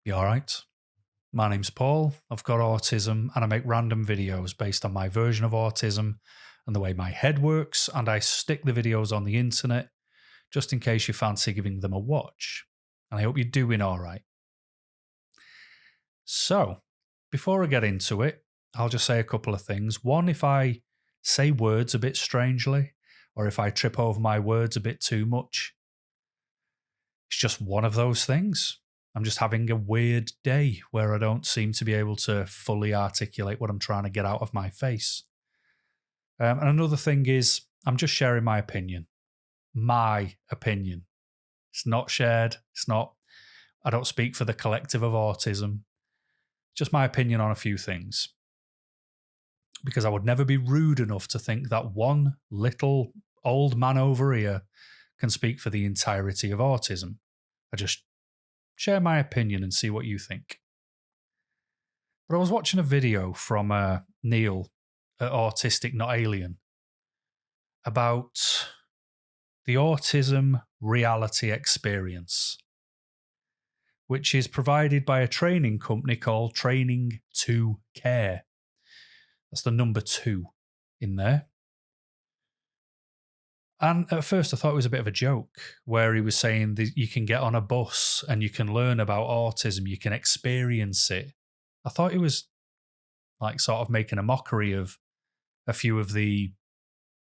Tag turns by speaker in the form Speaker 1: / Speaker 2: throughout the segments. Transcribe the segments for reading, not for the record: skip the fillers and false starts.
Speaker 1: You all right? My name's Paul. I've got autism and I make random videos based on my version of autism and the way my head works, and I stick the videos on the internet just in case you fancy giving them a watch. And I hope you're doing all right. So, before I get into it, I'll just say a couple of things. One, if I say words a bit strangely, or if I trip over my words a bit too much, it's just one of those things. I'm just having a weird day where I don't seem to be able to fully articulate what I'm trying to get out of my face. And another thing is, I'm just sharing my opinion. My opinion. It's not shared. I don't speak for the collective of autism. Just my opinion on a few things. Because I would never be rude enough to think that one little old man over here can speak for the entirety of autism. I just share my opinion and see what you think. But I was watching a video from Neil at Autistic Not Alien about the Autism Reality Experience, which is provided by a training company called Training to Care. That's the number 2 in there. And at first I thought it was a bit of a joke where he was saying that you can get on a bus and you can learn about autism, you can experience it. I thought it was like sort of making a mockery of a few of the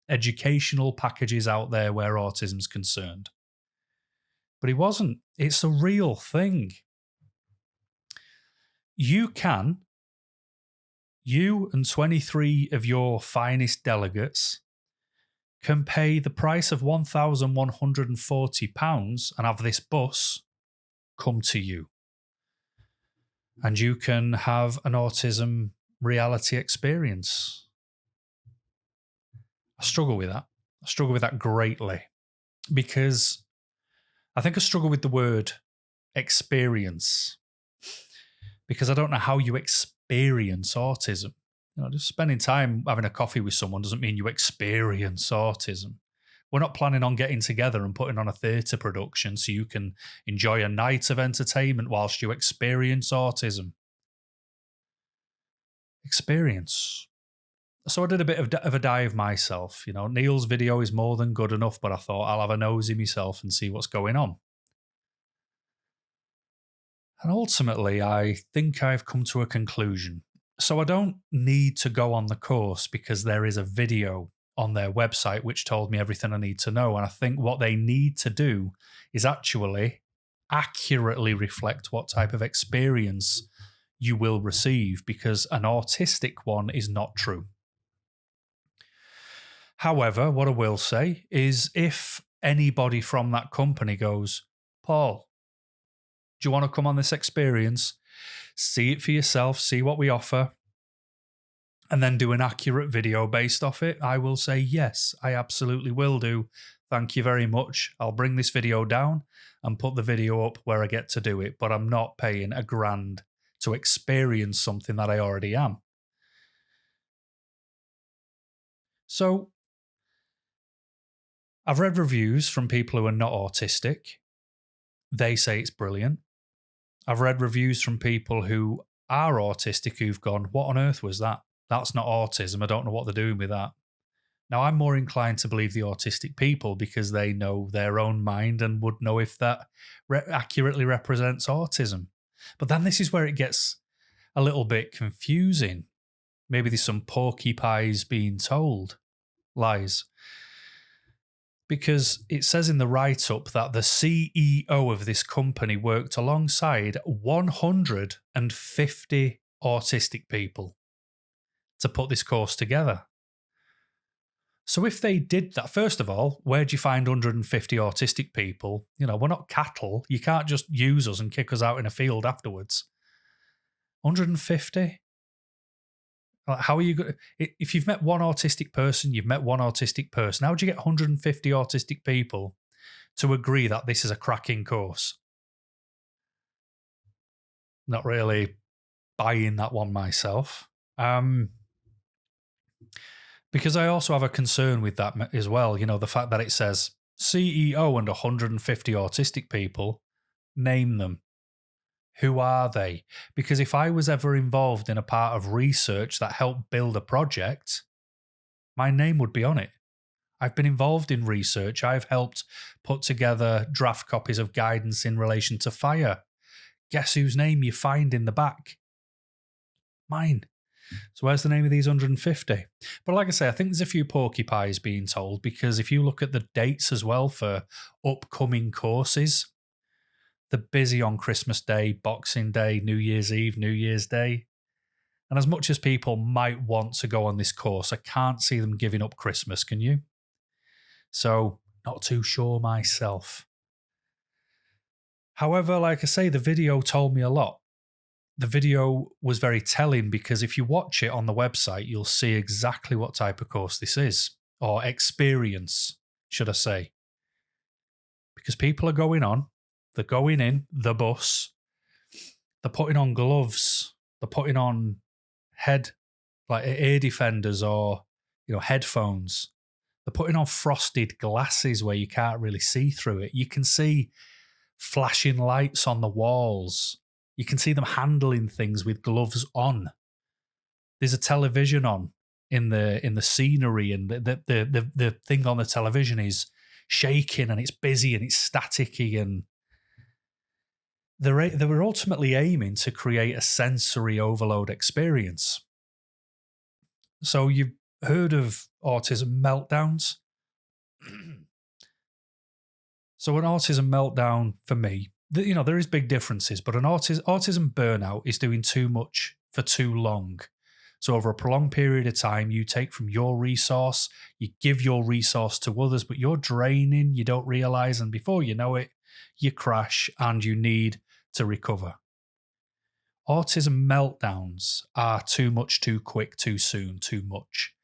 Speaker 1: educational packages out there where autism's concerned. But he wasn't. It's a real thing. You and 23 of your finest delegates can pay the price of £1,140 and have this bus come to you. And you can have an autism reality experience. I struggle with that. I struggle with that greatly because I think I struggle with the word experience because I don't know how you experience autism. Just spending time having a coffee with someone doesn't mean you experience autism. We're not planning on getting together and putting on a theatre production so you can enjoy a night of entertainment whilst you experience autism. Experience. So I did a bit of a dive myself. Neil's video is more than good enough, but I thought I'll have a nosy myself and see what's going on. And ultimately, I think I've come to a conclusion. So I don't need to go on the course because there is a video on their website which told me everything I need to know. And I think what they need to do is actually accurately reflect what type of experience you will receive, because an autistic one is not true. However, what I will say is if anybody from that company goes, Paul, do you want to come on this experience? See it for yourself, see what we offer, and then do an accurate video based off it, I will say, yes, I absolutely will do. Thank you very much. I'll bring this video down and put the video up where I get to do it, but I'm not paying $1,000 to experience something that I already am. So I've read reviews from people who are not autistic. They say it's brilliant. I've read reviews from people who are autistic who've gone, what on earth was that? That's not autism. I don't know what they're doing with that. Now, I'm more inclined to believe the autistic people because they know their own mind and would know if that accurately represents autism. But then this is where it gets a little bit confusing. Maybe there's some porcupines being told lies. Because it says in the write-up that the CEO of this company worked alongside 150 autistic people to put this course together. So if they did that, first of all, where do you find 150 autistic people? We're not cattle. You can't just use us and kick us out in a field afterwards. 150? How are you going? If you've met one autistic person, you've met one autistic person. How would you get 150 autistic people to agree that this is a cracking course? Not really buying that one myself. Because I also have a concern with that as well. The fact that it says CEO and 150 autistic people, name them. Who are they? Because if I was ever involved in a part of research that helped build a project, my name would be on it. I've been involved in research. I've helped put together draft copies of guidance in relation to fire. Guess whose name you find in the back? Mine. So where's the name of these 150? But like I say, I think there's a few porcupines being told, because if you look at the dates as well for upcoming courses, they're busy on Christmas Day, Boxing Day, New Year's Eve, New Year's Day. And as much as people might want to go on this course, I can't see them giving up Christmas, can you? So, not too sure myself. However, like I say, the video told me a lot. The video was very telling, because if you watch it on the website, you'll see exactly what type of course this is, or experience, should I say. Because people are going on, they're going in the bus, they're putting on gloves, they're putting on ear defenders, or headphones. They're putting on frosted glasses where you can't really see through it. You can see flashing lights on the walls. You can see them handling things with gloves on. There's a television on in the scenery, and the thing on the television is shaking, and it's busy and it's staticky, and they were ultimately aiming to create a sensory overload experience. So you've heard of autism meltdowns? So an autism meltdown, for me, there is big differences, but an autism burnout is doing too much for too long. So over a prolonged period of time, you take from your resource, you give your resource to others, but you're draining, you don't realize, and before you know it, you crash and you need to recover. Autism meltdowns are too much, too quick, too soon, too much.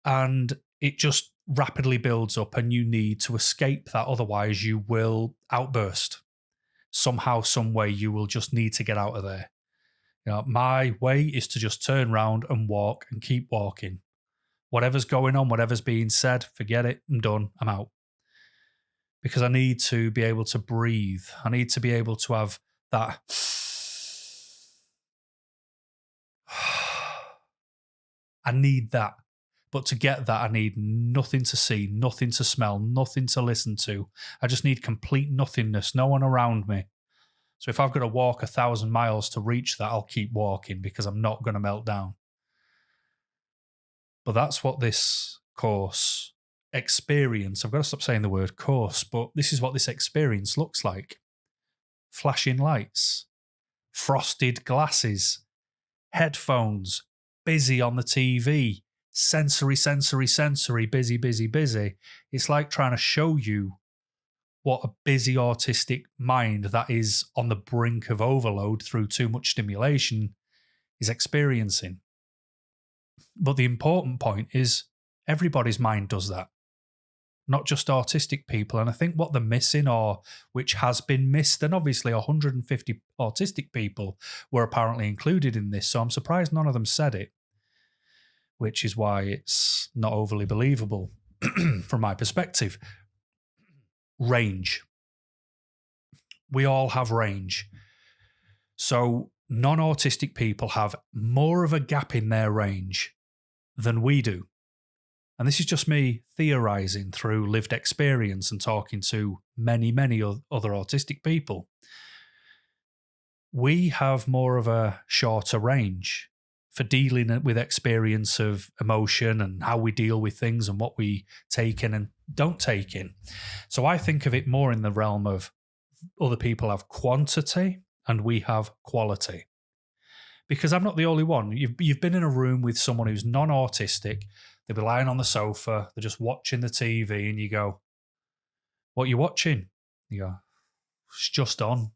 Speaker 1: And it just rapidly builds up, and you need to escape that. Otherwise, you will outburst. Somehow, some way, you will just need to get out of there. My way is to just turn around and walk and keep walking. Whatever's going on, whatever's being said, forget it. I'm done. I'm out. Because I need to be able to breathe. I need to be able to have that. I need that. But to get that, I need nothing to see, nothing to smell, nothing to listen to. I just need complete nothingness, no one around me. So if I've got to walk 1,000 miles to reach that, I'll keep walking, because I'm not going to melt down. But that's what this course experience, I've got to stop saying the word course, but this is what this experience looks like. Flashing lights, frosted glasses, headphones, busy on the TV, sensory, busy. It's like trying to show you what a busy autistic mind that is on the brink of overload through too much stimulation is experiencing. But the important point is everybody's mind does that, not just autistic people. And I think what they're missing, or which has been missed, and obviously 150 autistic people were apparently included in this, so I'm surprised none of them said it, which is why it's not overly believable from my perspective. Range. We all have range. So non-autistic people have more of a gap in their range than we do. And this is just me theorizing through lived experience and talking to many, many other autistic people. We have more of a shorter range for dealing with experience of emotion and how we deal with things and what we take in and don't take in. So I think of it more in the realm of other people have quantity and we have quality. Because I'm not the only one. You've been in a room with someone who's non-autistic, they'll be lying on the sofa, they're just watching the TV, and you go, "What are you watching?" You go, "It's just on."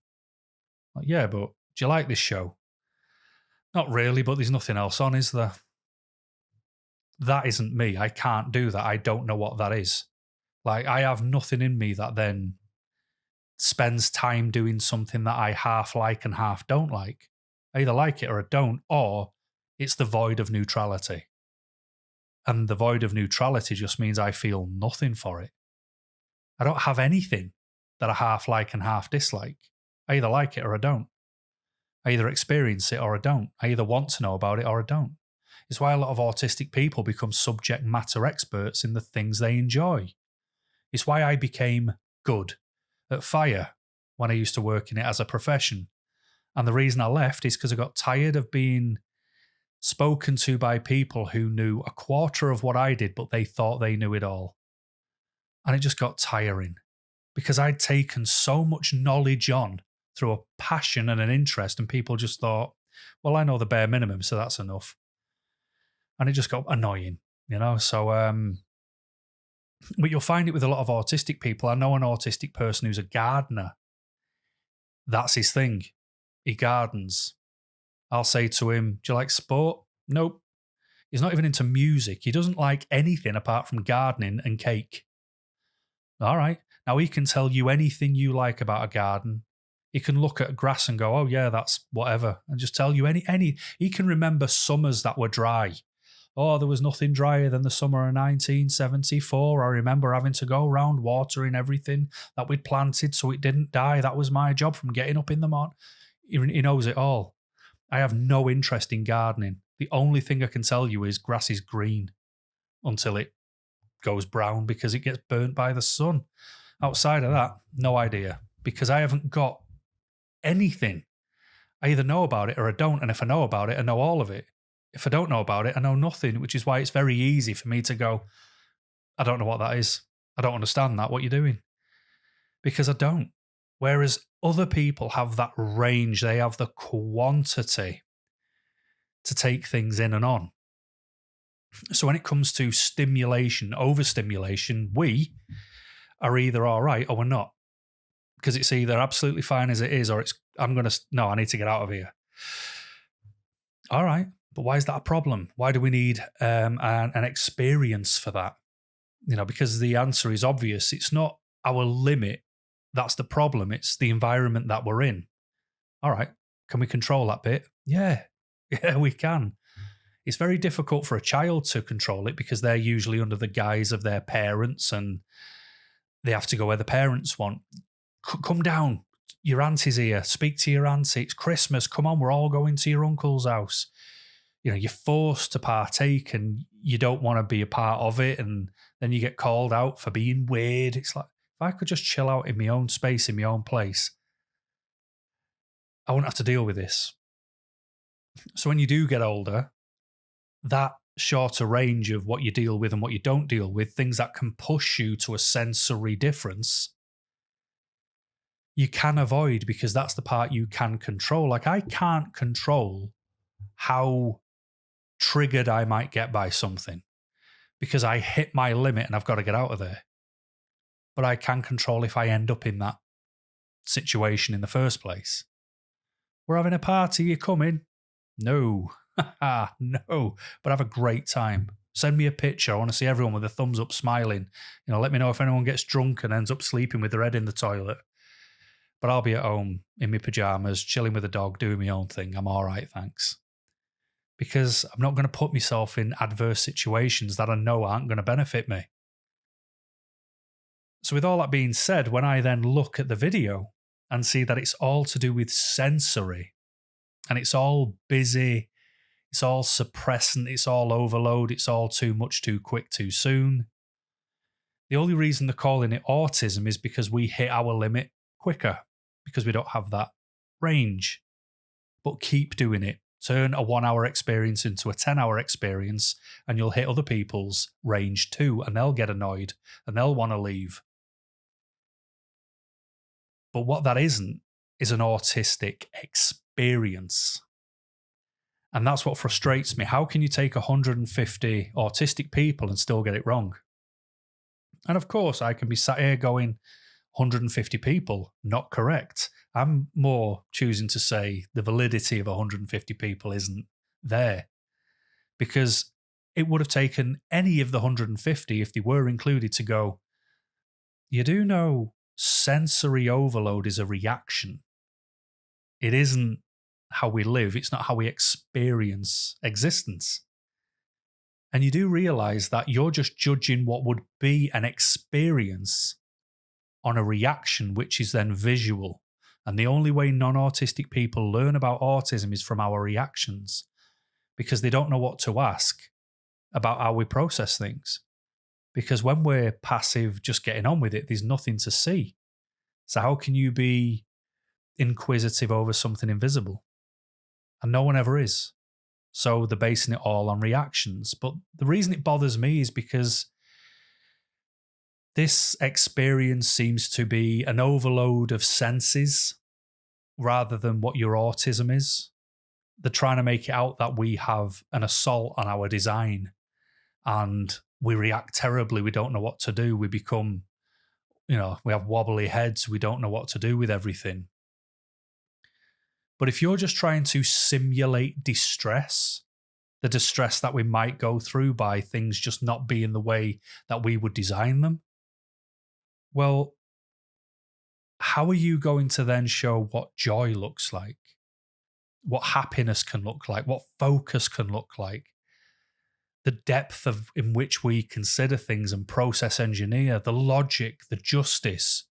Speaker 1: Like, "Yeah, but do you like this show?" "Not really, but there's nothing else on, is there?" That isn't me. I can't do that. I don't know what that is. Like, I have nothing in me that then spends time doing something that I half like and half don't like. I either like it or I don't, or it's the void of neutrality. And the void of neutrality just means I feel nothing for it. I don't have anything that I half like and half dislike. I either like it or I don't. I either experience it or I don't. I either want to know about it or I don't. It's why a lot of autistic people become subject matter experts in the things they enjoy. It's why I became good at fire when I used to work in it as a profession. And the reason I left is because I got tired of being spoken to by people who knew a quarter of what I did, but they thought they knew it all. And it just got tiring because I'd taken so much knowledge on through a passion and an interest, and people just thought, well, I know the bare minimum, so that's enough. And it just got annoying, you know? So, but you'll find it with a lot of autistic people. I know an autistic person who's a gardener. That's his thing. He gardens. I'll say to him, do you like sport? Nope. He's not even into music. He doesn't like anything apart from gardening and cake. All right. Now he can tell you anything you like about a garden. He can look at grass and go, oh yeah, that's whatever. And just tell you any, he can remember summers that were dry. Oh, there was nothing drier than the summer of 1974. I remember having to go around watering everything that we'd planted so it didn't die. That was my job from getting up in the morning. He knows it all. I have no interest in gardening. The only thing I can tell you is grass is green until it goes brown because it gets burnt by the sun. Outside of that, no idea, because I haven't got anything. I either know about it or I don't, and if I know about it, I know all of it. If I don't know about it, I know nothing, which is why it's very easy for me to go, I don't know what that is. I don't understand that, what you're doing. Because I don't. Whereas other people have that range, they have the quantity to take things in and on. So when it comes to stimulation, overstimulation, we are either all right or we're not. Because it's either absolutely fine as it is, or it's, I need to get out of here. All right. But why is that a problem? Why do we need an experience for that? You know, because the answer is obvious. It's not our limit. That's the problem. It's the environment that we're in. All right. Can we control that bit? Yeah. Yeah, we can. It's very difficult for a child to control it because they're usually under the guise of their parents and they have to go where the parents want. Come down. Your auntie's here. Speak to your auntie. It's Christmas. Come on, we're all going to your uncle's house. You know, you're forced to partake and you don't want to be a part of it. And then you get called out for being weird. It's like, if I could just chill out in my own space, in my own place, I wouldn't have to deal with this. So when you do get older, that shorter range of what you deal with and what you don't deal with, things that can push you to a sensory difference, you can avoid because that's the part you can control. Like I can't control how triggered I might get by something because I hit my limit and I've got to get out of there. But I can control if I end up in that situation in the first place. We're having a party, you coming? No. No. But have a great time. Send me a picture. I want to see everyone with a thumbs up smiling. You know, let me know if anyone gets drunk and ends up sleeping with their head in the toilet. But I'll be at home in my pajamas, chilling with the dog, doing my own thing. I'm all right, thanks. Because I'm not going to put myself in adverse situations that I know aren't going to benefit me. So with all that being said, when I then look at the video and see that it's all to do with sensory and it's all busy, it's all suppressant, it's all overload, it's all too much, too quick, too soon. The only reason they're calling it autism is because we hit our limit quicker because we don't have that range. But keep doing it. Turn a 1 hour experience into a 10-hour experience and you'll hit other people's range too and they'll get annoyed and they'll want to leave. But what that isn't is an autistic experience. And that's what frustrates me. How can you take 150 autistic people and still get it wrong? And of course, I can be sat here going, 150 people, not correct. I'm more choosing to say the validity of 150 people isn't there because it would have taken any of the 150 if they were included to go, you do know sensory overload is a reaction. It isn't how we live. It's not how we experience existence. And you do realize that you're just judging what would be an experience on a reaction, which is then visual. And the only way non-autistic people learn about autism is from our reactions, because they don't know what to ask about how we process things. Because when we're passive, just getting on with it, there's nothing to see. So how can you be inquisitive over something invisible? And no one ever is. So they're basing it all on reactions. But the reason it bothers me is because this experience seems to be an overload of senses rather than what your autism is. They're trying to make it out that we have an assault on our design and we react terribly. We don't know what to do. We become, we have wobbly heads. We don't know what to do with everything. But if you're just trying to simulate distress, the distress that we might go through by things just not being the way that we would design them, well, how are you going to then show what joy looks like, what happiness can look like, what focus can look like, the depth in which we consider things and process engineer, the logic, the justice,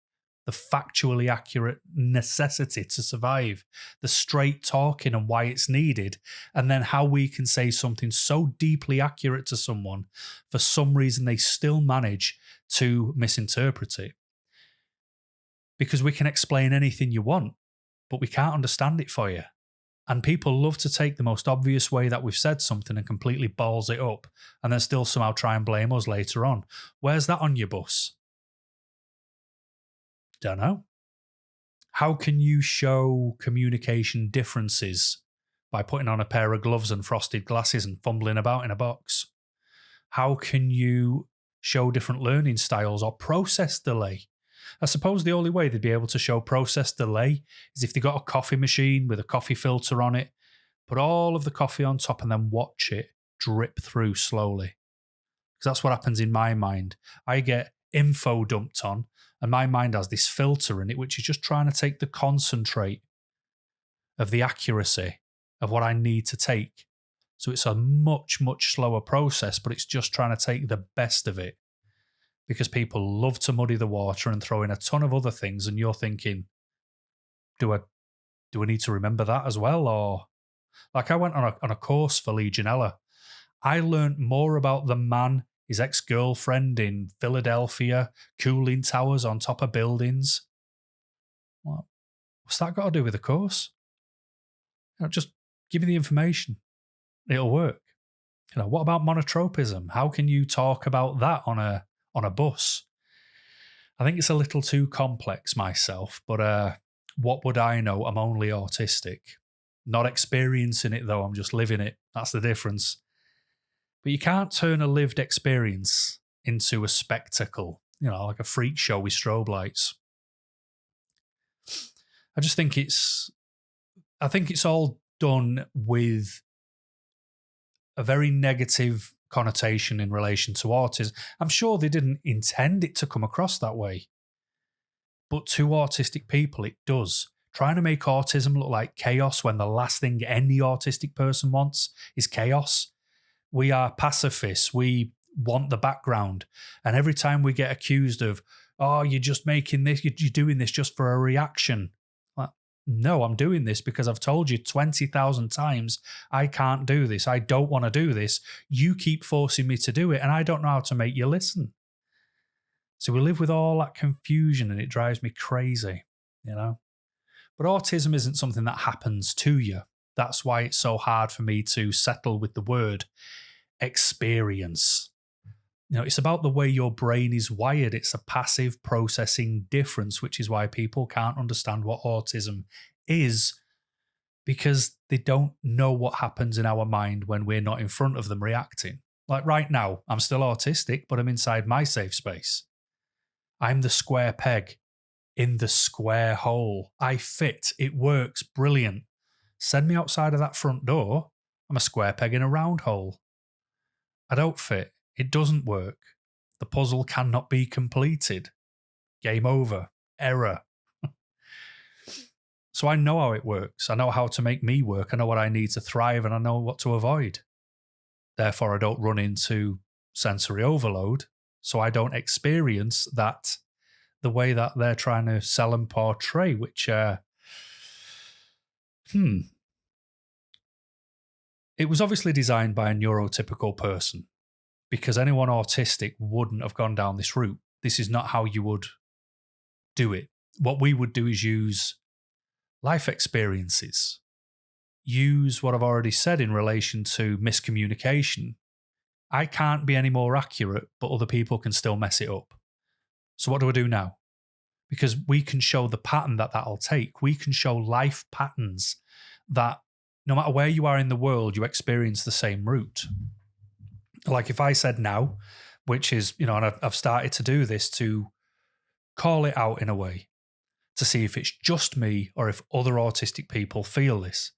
Speaker 1: the factually accurate necessity to survive, the straight talking and why it's needed, and then how we can say something so deeply accurate to someone, for some reason they still manage to misinterpret it. Because we can explain anything you want, but we can't understand it for you. And people love to take the most obvious way that we've said something and completely balls it up, and then still somehow try and blame us later on. Where's that on your bus? Don't know. How can you show communication differences by putting on a pair of gloves and frosted glasses and fumbling about in a box? How can you show different learning styles or process delay? I suppose the only way they'd be able to show process delay is if they got a coffee machine with a coffee filter on it, put all of the coffee on top and then watch it drip through slowly. Because that's what happens in my mind. I get info dumped on and my mind has this filter in it, which is just trying to take the concentrate of the accuracy of what I need to take. So it's a much, much slower process, but it's just trying to take the best of it. Because people love to muddy the water and throw in a ton of other things, and you're thinking, do I need to remember that as well? Or like I went on a course for Legionella. I learned more about the man, his ex-girlfriend in Philadelphia, cooling towers on top of buildings. Well, what's that got to do with the course? Just give me the information. It'll work. What about monotropism? How can you talk about that on a bus? I think it's a little too complex myself, but what would I know? I'm only autistic. Not experiencing it though, I'm just living it. That's the difference. But you can't turn a lived experience into a spectacle, like a freak show with strobe lights. I just think it's all done with a very negative connotation in relation to autism. I'm sure they didn't intend it to come across that way. But to autistic people, it does. Trying to make autism look like chaos when the last thing any autistic person wants is chaos. We are pacifists. We want the background. And every time we get accused of, oh, you're just making this, you're doing this just for a reaction. Well, no, I'm doing this because I've told you 20,000 times I can't do this. I don't want to do this. You keep forcing me to do it, and I don't know how to make you listen. So we live with all that confusion, and it drives me crazy, But autism isn't something that happens to you. That's why it's so hard for me to settle with the word experience. It's about the way your brain is wired. It's a passive processing difference, which is why people can't understand what autism is, because they don't know what happens in our mind when we're not in front of them reacting. Like right now, I'm still autistic, but I'm inside my safe space. I'm the square peg in the square hole. I fit. It works. Brilliant. Send me outside of that front door. I'm a square peg in a round hole. I don't fit. It doesn't work. The puzzle cannot be completed. Game over. Error. So I know how it works. I know how to make me work. I know what I need to thrive, and I know what to avoid. Therefore, I don't run into sensory overload, so I don't experience that the way that they're trying to sell and portray, which It was obviously designed by a neurotypical person, because anyone autistic wouldn't have gone down this route. This is not how you would do it. What we would do is use life experiences, use what I've already said in relation to miscommunication. I can't be any more accurate, but other people can still mess it up. So what do I do now? Because we can show the pattern that that'll take. We can show life patterns that no matter where you are in the world, you experience the same route. Like if I said now, which is, and I've started to do this to call it out in a way to see if it's just me or if other autistic people feel this.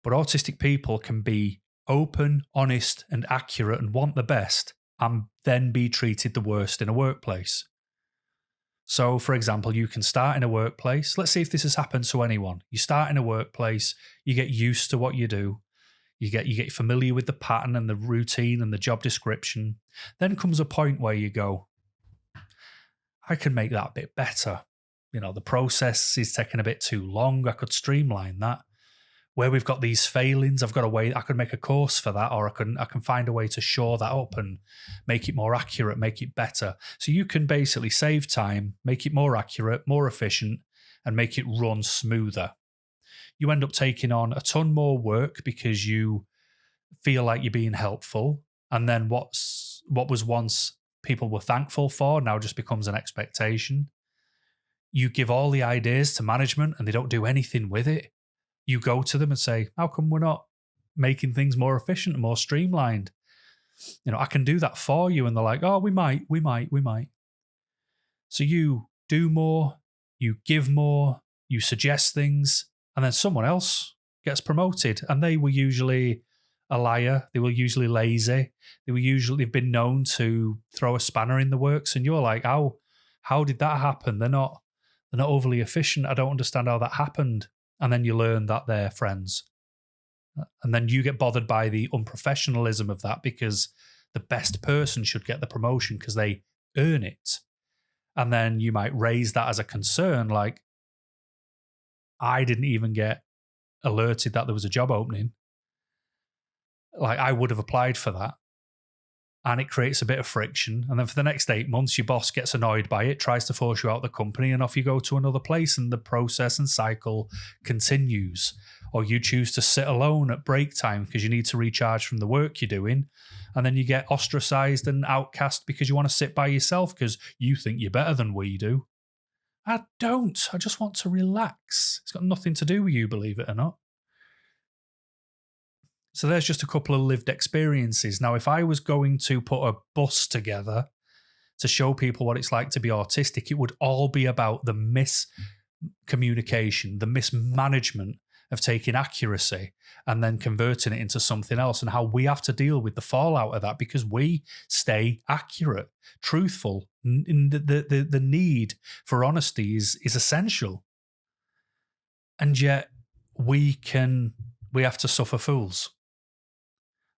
Speaker 1: But autistic people can be open, honest, and accurate and want the best and then be treated the worst in a workplace. So, for example, you can start in a workplace. Let's see if this has happened to anyone. You start in a workplace, you get used to what you do. You get familiar with the pattern and the routine and the job description. Then comes a point where you go, I can make that a bit better. The process is taking a bit too long. I could streamline that. Where we've got these failings, I've got a way. I could make a course for that, or I can find a way to shore that up and make it more accurate, make it better. So you can basically save time, make it more accurate, more efficient, and make it run smoother. You end up taking on a ton more work because you feel like you're being helpful. And then what was once people were thankful for now just becomes an expectation. You give all the ideas to management and they don't do anything with it. You go to them and say, how come we're not making things more efficient and more streamlined? I can do that for you. And they're like, oh, we might. So you do more, you give more, you suggest things, and then someone else gets promoted. And they were usually a liar. They were usually lazy. They've been known to throw a spanner in the works. And you're like, how did that happen? They're not overly efficient. I don't understand how that happened. And then you learn that they're friends. And then you get bothered by the unprofessionalism of that because the best person should get the promotion because they earn it. And then you might raise that as a concern, like, I didn't even get alerted that there was a job opening. Like, I would have applied for that. And it creates a bit of friction. And then for the next 8 months, your boss gets annoyed by it, tries to force you out of the company, and off you go to another place. And the process and cycle continues. Or you choose to sit alone at break time because you need to recharge from the work you're doing. And then you get ostracized and outcast because you want to sit by yourself because you think you're better than we do. I don't. I just want to relax. It's got nothing to do with you, believe it or not. So there's just a couple of lived experiences. Now, if I was going to put a bus together to show people what it's like to be autistic, it would all be about the miscommunication, the mismanagement of taking accuracy and then converting it into something else, and how we have to deal with the fallout of that because we stay accurate, truthful. The need for honesty is essential. And yet we have to suffer fools.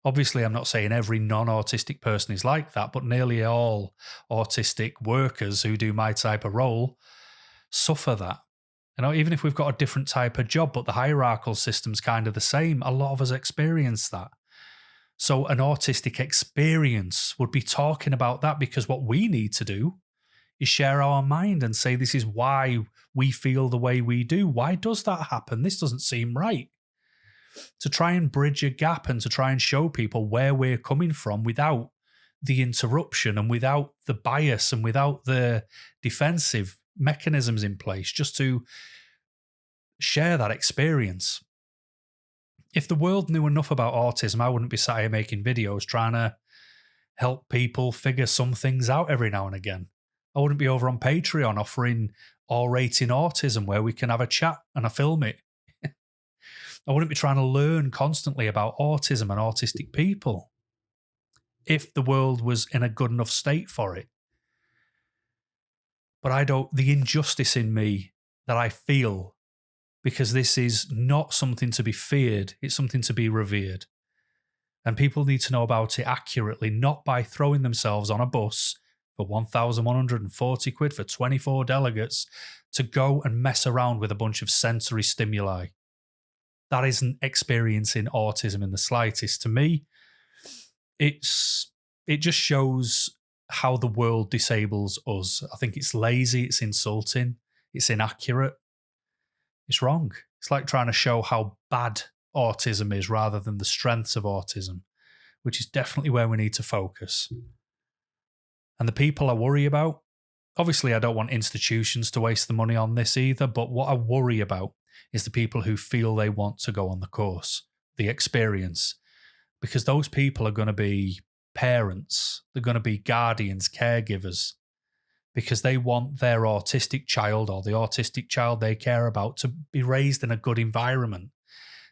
Speaker 1: Obviously, I'm not saying every non-autistic person is like that, but nearly all autistic workers who do my type of role suffer that. Even if we've got a different type of job, but the hierarchical system's kind of the same, a lot of us experience that. So an autistic experience would be talking about that, because what we need to do is share our mind and say, this is why we feel the way we do. Why does that happen? This doesn't seem right. To try and bridge a gap and to try and show people where we're coming from without the interruption and without the bias and without the defensive mechanisms in place, just to share that experience. If the world knew enough about autism, I wouldn't be sat here making videos trying to help people figure some things out every now and again. I wouldn't be over on Patreon offering R-rating autism where we can have a chat and I film it. I wouldn't be trying to learn constantly about autism and autistic people if the world was in a good enough state for it. But the injustice in me that I feel, because this is not something to be feared, it's something to be revered. And people need to know about it accurately, not by throwing themselves on a bus for 1,140 quid for 24 delegates to go and mess around with a bunch of sensory stimuli. That isn't experiencing autism in the slightest. To me, it just shows how the world disables us. I think it's lazy, it's insulting, it's inaccurate, it's wrong. It's like trying to show how bad autism is rather than the strengths of autism, which is definitely where we need to focus. And the people I worry about, obviously I don't want institutions to waste the money on this either, but what I worry about is the people who feel they want to go on the course, the experience, because those people are going to be parents, they're going to be guardians, caregivers, because they want their autistic child or the autistic child they care about to be raised in a good environment,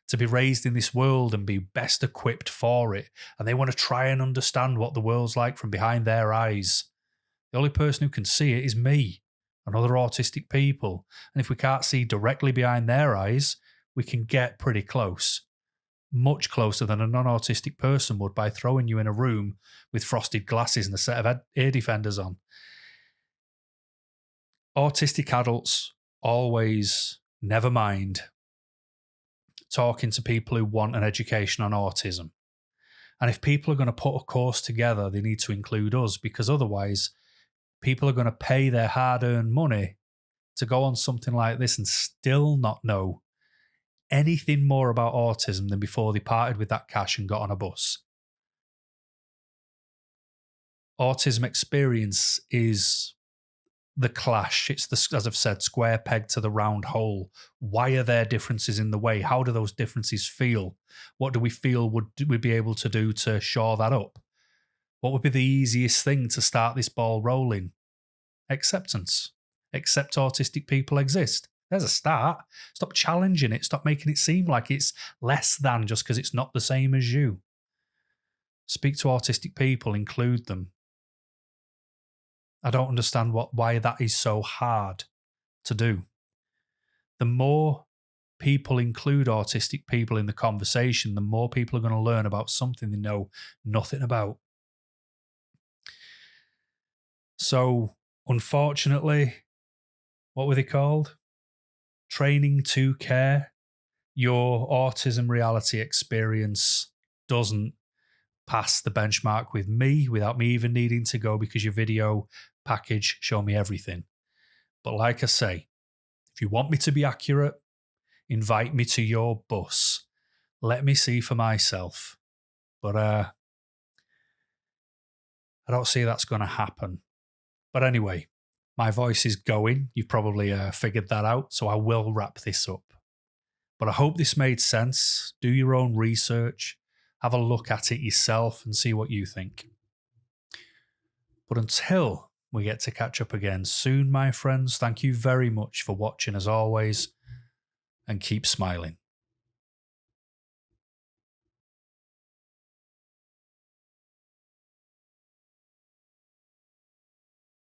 Speaker 1: to be raised in this world and be best equipped for it. And they want to try and understand what the world's like from behind their eyes. The only person who can see it is me and other autistic people. And if we can't see directly behind their eyes, we can get pretty close. Much closer than a non-autistic person would by throwing you in a room with frosted glasses and a set of ear defenders on. Autistic adults always, never mind, talking to people who want an education on autism. And if people are going to put a course together, they need to include us, because otherwise people are going to pay their hard-earned money to go on something like this and still not know anything more about autism than before they parted with that cash and got on a bus. Autism Experience is the clash. It's the, as I've said, square peg to the round hole. Why are there differences in the way? How do those differences feel? What do we feel would we be able to do to shore that up? What would be the easiest thing to start this ball rolling? Acceptance. Accept autistic people exist. There's a start. Stop challenging it. Stop making it seem like it's less than just because it's not the same as you. Speak to autistic people, include them. I don't understand why that is so hard to do. The more people include autistic people in the conversation, the more people are going to learn about something they know nothing about. So, unfortunately, what were they called? Training to Care. Your Autism Reality Experience doesn't pass the benchmark with me without me even needing to go, because your video package show me everything. But like I say, if you want me to be accurate, invite me to your bus. Let me see for myself. But I don't see that's going to happen. But anyway, my voice is going. You've probably figured that out, so I will wrap this up. But I hope this made sense. Do your own research. Have a look at it yourself and see what you think. But until we get to catch up again soon, my friends, thank you very much for watching as always, and keep smiling.